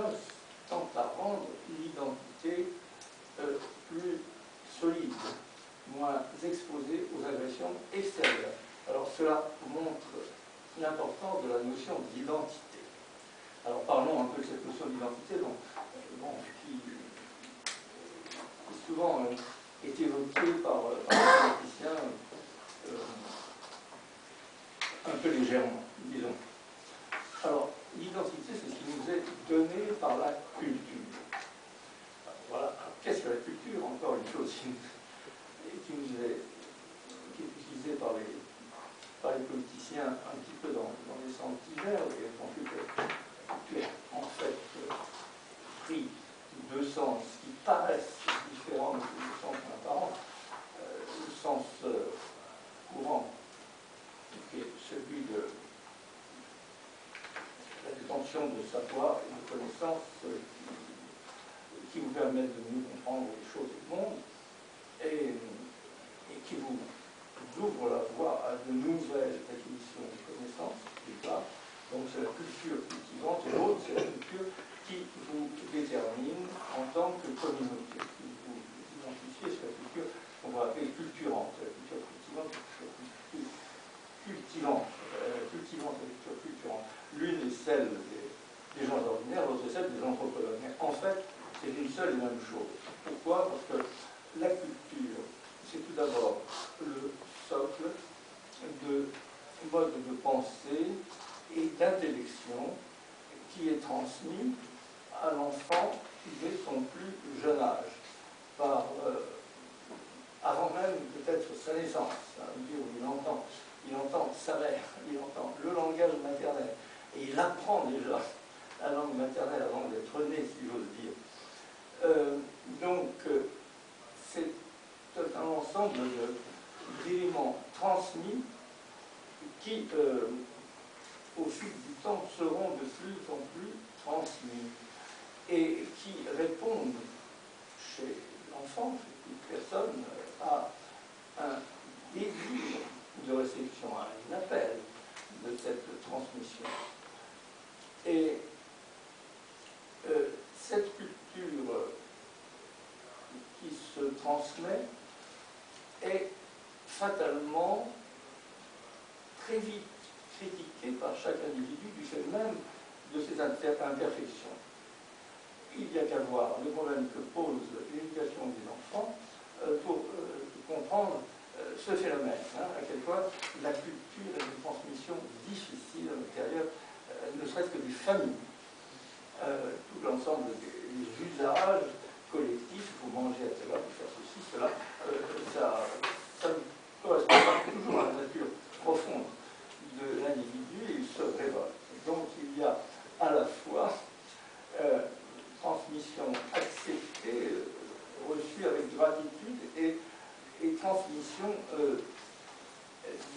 l'ethnos tend à rendre l'identité plus solide, moins exposée aux agressions extérieures. Alors cela montre l'importance de la notion d'identité. Alors parlons un peu de cette notion d'identité qui souvent est évoquée par les politiciens un peu légèrement, disons. Alors, l'identité, c'est ce qui nous est donné par la culture. Alors, voilà. Qu'est-ce que la culture? Encore une chose qui est utilisée par les politiciens un petit peu dans les sens divers, et la culture en fait pris deux sens qui paraissent différents de deux sens apparents. Le sens courant, qui est celui de la détention de savoir et de connaissances qui vous permettent de mieux comprendre les choses du monde et qui vous ouvre la voie à de nouvelles acquisitions de connaissances, donc c'est la culture cultivante, et l'autre c'est la culture qui vous détermine en tant que communauté, qui vous identifiez sur la culture qu'on va appeler culturante, la culture cultivante, la culture cultivante, la culture culturante. L'une est celle des gens ordinaires, l'autre est celle des anthropologues. Mais en fait, c'est une seule et même chose. Pourquoi? Parce que la culture, c'est tout d'abord le socle de mode de pensée et d'intellection qui est transmis à l'enfant dès son plus jeune âge, avant même peut-être sa naissance, où il entend sa mère, il entend le langage maternel, et il apprend déjà la langue maternelle avant d'être né, si j'ose dire. Donc, c'est un ensemble d'éléments transmis qui, au fil du temps, seront de plus en plus transmis et qui répondent chez l'enfant, chez toute personne, à un désir de réception, à un appel de cette transmission. Et cette culture qui se transmet est fatalement très vite critiquée par chaque individu du fait même de ses imperfections. Il n'y a qu'à voir le problème que pose l'éducation des enfants pour comprendre ce phénomène, à quel point la culture est une transmission difficile à l'intérieur, ne serait-ce que des familles. Tout l'ensemble des usages collectifs, il faut manger à cela, il faut faire ceci, cela, ça ne correspond pas toujours à la nature profonde de l'individu et il se révolte. Donc il y a à la fois transmission acceptée, reçue avec gratitude et transmission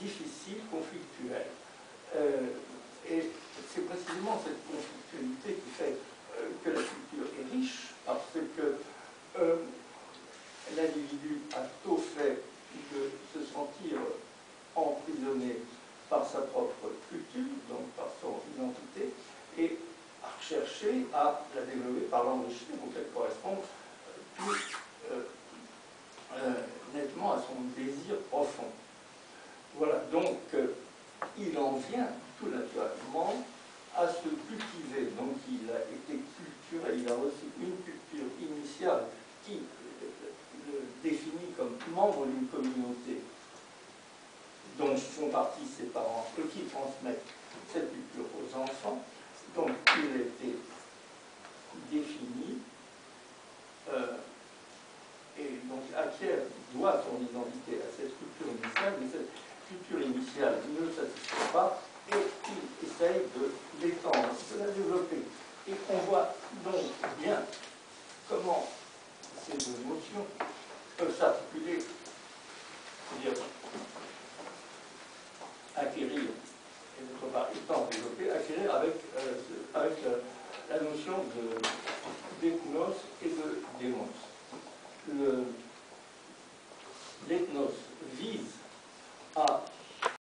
difficile, conflictuelle. Et c'est précisément cette conflictualité qui fait que la culture est riche, parce que l'individu a tôt fait de se sentir emprisonné par sa propre culture, donc par son identité, et à rechercher à la développer par l'enrichir pour qu'elle corresponde plus nettement à son désir profond. Voilà, donc il en vient tout naturellement à se cultiver. Donc il a été culturé, il a reçu une culture initiale qui le définit comme membre d'une communauté dont font partie ses parents et qui transmettent cette culture aux enfants. Donc il a été défini et donc doit son identité à cette culture initiale, mais cette culture initiale ne satisfait pas et il essaye de l'étendre, de la développer. Et on voit donc bien comment ces deux notions peuvent s'articuler, c'est-à-dire acquérir, et d'autre part étant développé, acquérir avec la notion d'ethnos et de démos. L'ethnos vise à